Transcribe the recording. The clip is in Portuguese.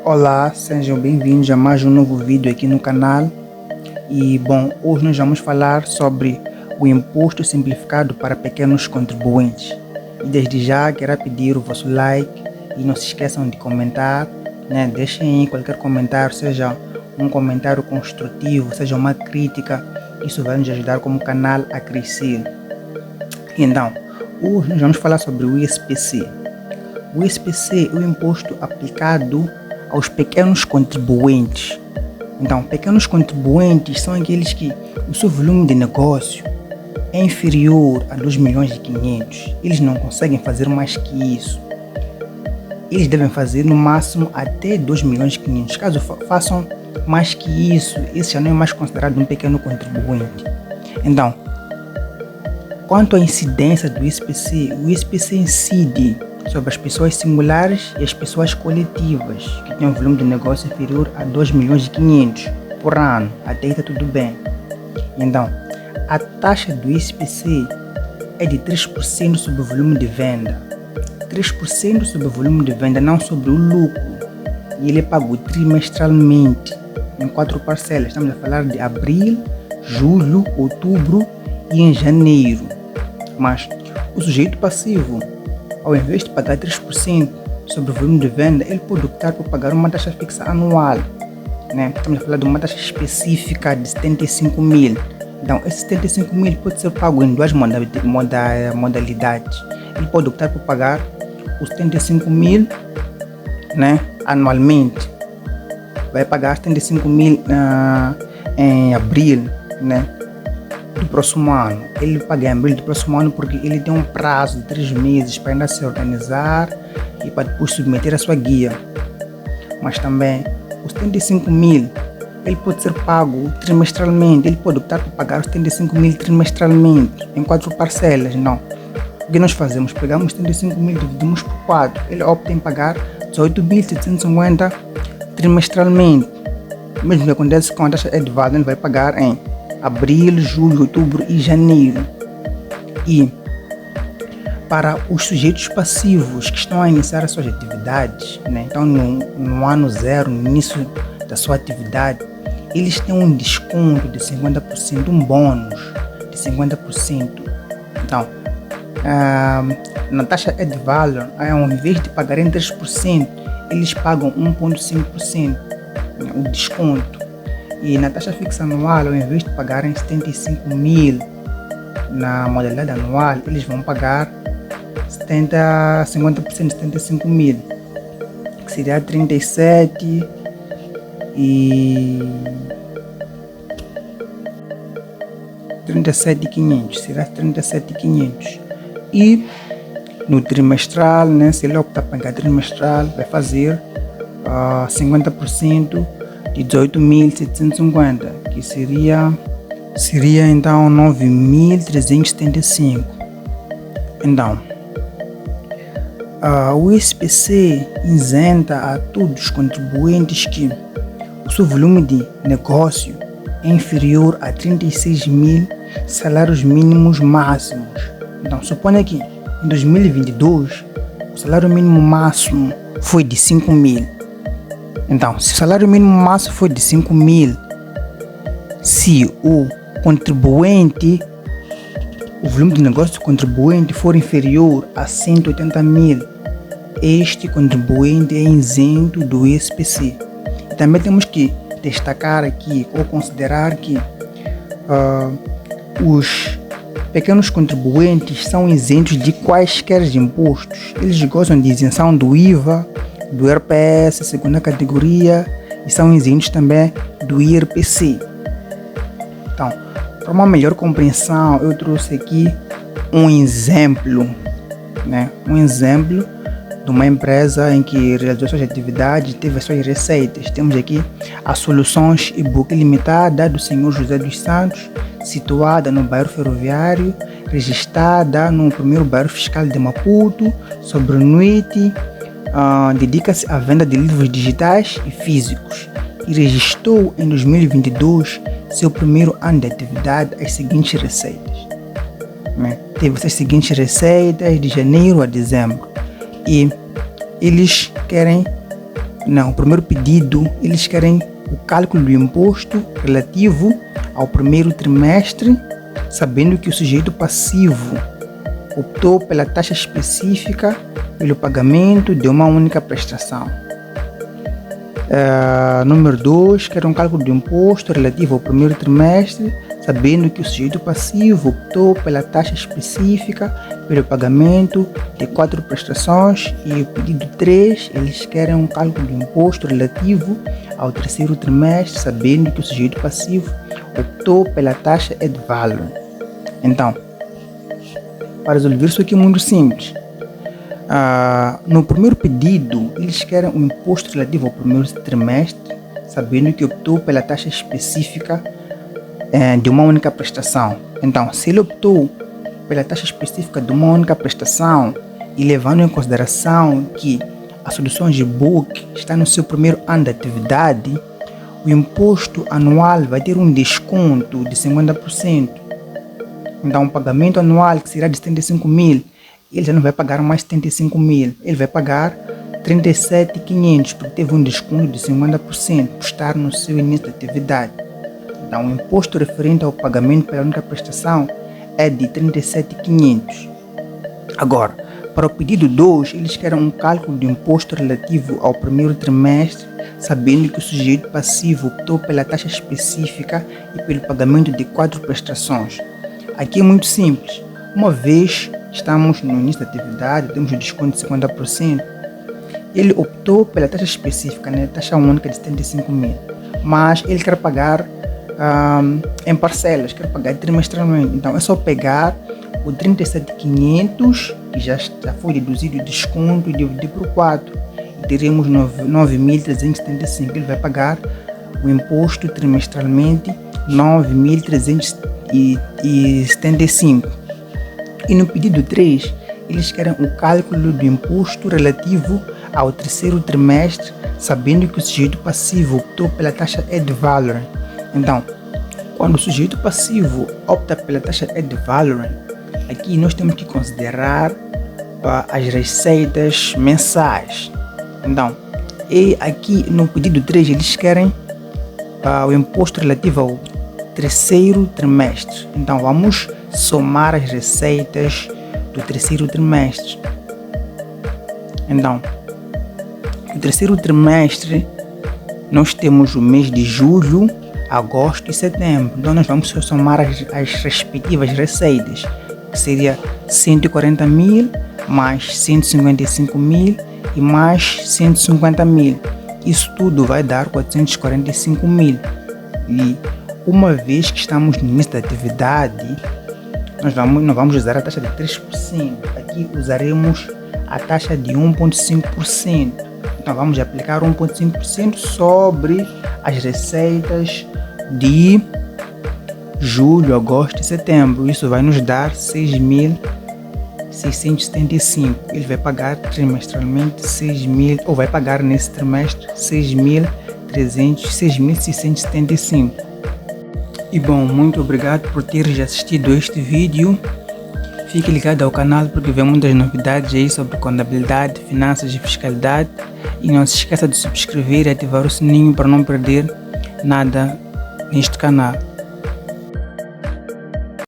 Olá, sejam bem-vindos a mais um novo vídeo aqui no canal. E bom, hoje nós vamos falar sobre o imposto simplificado para pequenos contribuintes. E desde já quero pedir o vosso like e não se esqueçam de comentar, né? Deixem aí qualquer comentário, seja um comentário construtivo, seja uma crítica, isso vai nos ajudar como canal a crescer. Então, hoje nós vamos falar sobre o ISPC. O ISPC é o imposto aplicado aos pequenos contribuintes. Então, pequenos contribuintes são aqueles que o seu volume de negócio é inferior a 2 milhões e 500. Eles não conseguem fazer mais que isso. Eles devem fazer no máximo até 2 milhões e 500. Caso façam mais que isso, esse já não é mais considerado um pequeno contribuinte. Então, quanto à incidência do ISPC, o ISPC incide sobre as pessoas singulares e as pessoas coletivas que têm um volume de negócio inferior a 2 milhões e 500 por ano. Até aí está tudo bem. Então, a taxa do ISPC é de 3% sobre o volume de venda. 3% sobre o volume de venda, não sobre o lucro. E ele é pago trimestralmente, em 4 parcelas. Estamos a falar de abril, julho, outubro e em janeiro. Mas o sujeito passivo, ao invés de pagar 3% sobre o volume de venda, ele pode optar por pagar uma taxa fixa anual, né? Estamos a falar de uma taxa específica de 75 mil. Então, esses 75 mil pode ser pago em duas modalidades. Ele pode optar por pagar os 75 mil, né, anualmente. Vai pagar 75 mil em abril, né, do próximo ano. Ele paga em abril do próximo ano porque ele tem um prazo de 3 meses para ainda se organizar e para depois submeter a sua guia. Mas também os 75 mil ele pode ser pago trimestralmente. Ele pode optar por pagar os 75 mil trimestralmente em 4 parcelas. Não. O que nós fazemos? Pegamos 75 mil, dividimos por 4. Ele opta em pagar 18.750 trimestralmente. O mesmo que acontece com a taxa Edvaldo, ele vai pagar em abril, julho, outubro e janeiro. E para os sujeitos passivos que estão a iniciar as suas atividades, né? Então no ano zero, no início da sua atividade, eles têm um desconto de 50%, um bônus de 50%. Então, na taxa Add Valor, ao invés de pagarem 3%, eles pagam 1,5%, o desconto. E na taxa fixa anual, ao invés de pagarem 75 mil na modalidade anual, eles vão pagar 50% de 75 mil, que seria 37 e 37.500, será 37.500. E no trimestral, né, se ele optar para pagar trimestral, vai fazer 50% de 18.750, que seria então 9.375. Então, o ISPC isenta a todos os contribuintes que o seu volume de negócio é inferior a 36 mil salários mínimos máximos. Então, suponha que em 2022 o salário mínimo máximo foi de 5 mil. Então, se o salário mínimo máximo foi de 5 mil, se o volume de negócio do contribuinte for inferior a 180 mil, este contribuinte é isento do ISPC. E também temos que destacar aqui ou considerar que os pequenos contribuintes são isentos de quaisquer impostos. Eles gozam de isenção do IVA, do RPS, segunda categoria, e são isentos também do IRPC. Então, para uma melhor compreensão, eu trouxe aqui um exemplo, né? Um exemplo de uma empresa em que realizou suas atividades e teve as suas receitas. Temos aqui a Soluções e-Book Limitada do Senhor José dos Santos, situada no bairro Ferroviário, registrada no primeiro bairro fiscal de Maputo, sobrenuite, dedica-se à venda de livros digitais e físicos e registrou em 2022 seu primeiro ano de atividade as seguintes receitas, né? Teve essas seguintes receitas de janeiro a dezembro e eles querem Não, o primeiro pedido, eles querem o cálculo do imposto relativo ao primeiro trimestre, sabendo que o sujeito passivo optou pela taxa específica pelo pagamento de uma única prestação. Número 2, quer um cálculo do imposto relativo ao primeiro trimestre, sabendo que o sujeito passivo optou pela taxa específica pelo pagamento de 4 prestações. E o pedido 3, eles querem um cálculo do imposto relativo ao terceiro trimestre, sabendo que o sujeito passivo optou pela taxa ad valorem. Então, para resolver isso aqui é muito simples. No primeiro pedido, eles querem um imposto relativo ao primeiro trimestre, sabendo que optou pela taxa específica de uma única prestação. Então, se ele optou pela taxa específica de uma única prestação e levando em consideração que a solução de book está no seu primeiro ano de atividade, o imposto anual vai ter um desconto de 50%. Então, o pagamento anual, que será de 75 mil, ele já não vai pagar mais 75 mil, ele vai pagar 37.500, porque teve um desconto de 50% por estar no seu início de atividade. Então, o imposto referente ao pagamento pela única prestação é de 37.500. Agora, para o pedido 2, eles querem um cálculo de imposto relativo ao primeiro trimestre, sabendo que o sujeito passivo optou pela taxa específica e pelo pagamento de 4 prestações. Aqui é muito simples. Uma vez estamos no início da atividade, temos um desconto de 50%, ele optou pela taxa específica, né, taxa única de 75 mil, mas ele quer pagar em parcelas, quer pagar trimestralmente. Então é só pegar o 37.500, que já foi deduzido o desconto, e dividir por 4, e teremos 9.375. Ele vai pagar o imposto trimestralmente 9.375. E no pedido 3, eles querem o cálculo do imposto relativo ao terceiro trimestre, sabendo que o sujeito passivo optou pela taxa ad valorem. Então, quando o sujeito passivo opta pela taxa ad valorem, aqui nós temos que considerar as receitas mensais. Então, e aqui no pedido 3, eles querem o imposto relativo ao terceiro trimestre. Então, vamos somar as receitas do terceiro trimestre. Então, no terceiro trimestre, nós temos o mês de julho, agosto e setembro. Então, nós vamos somar as respectivas receitas, que seria 140 mil, mais 155 mil e mais 150 mil. Isso tudo vai dar 445 mil. E uma vez que estamos no início da atividade, nós não vamos usar a taxa de 3%. Aqui usaremos a taxa de 1,5%. Então vamos aplicar 1,5% sobre as receitas de julho, agosto e setembro. Isso vai nos dar 6.675. Ele vai pagar trimestralmente 6.000, ou vai pagar nesse trimestre 6.675. E bom, muito obrigado por teres assistido a este vídeo. Fique ligado ao canal porque vem muitas novidades aí sobre contabilidade, finanças e fiscalidade. E não se esqueça de subscrever e ativar o sininho para não perder nada neste canal.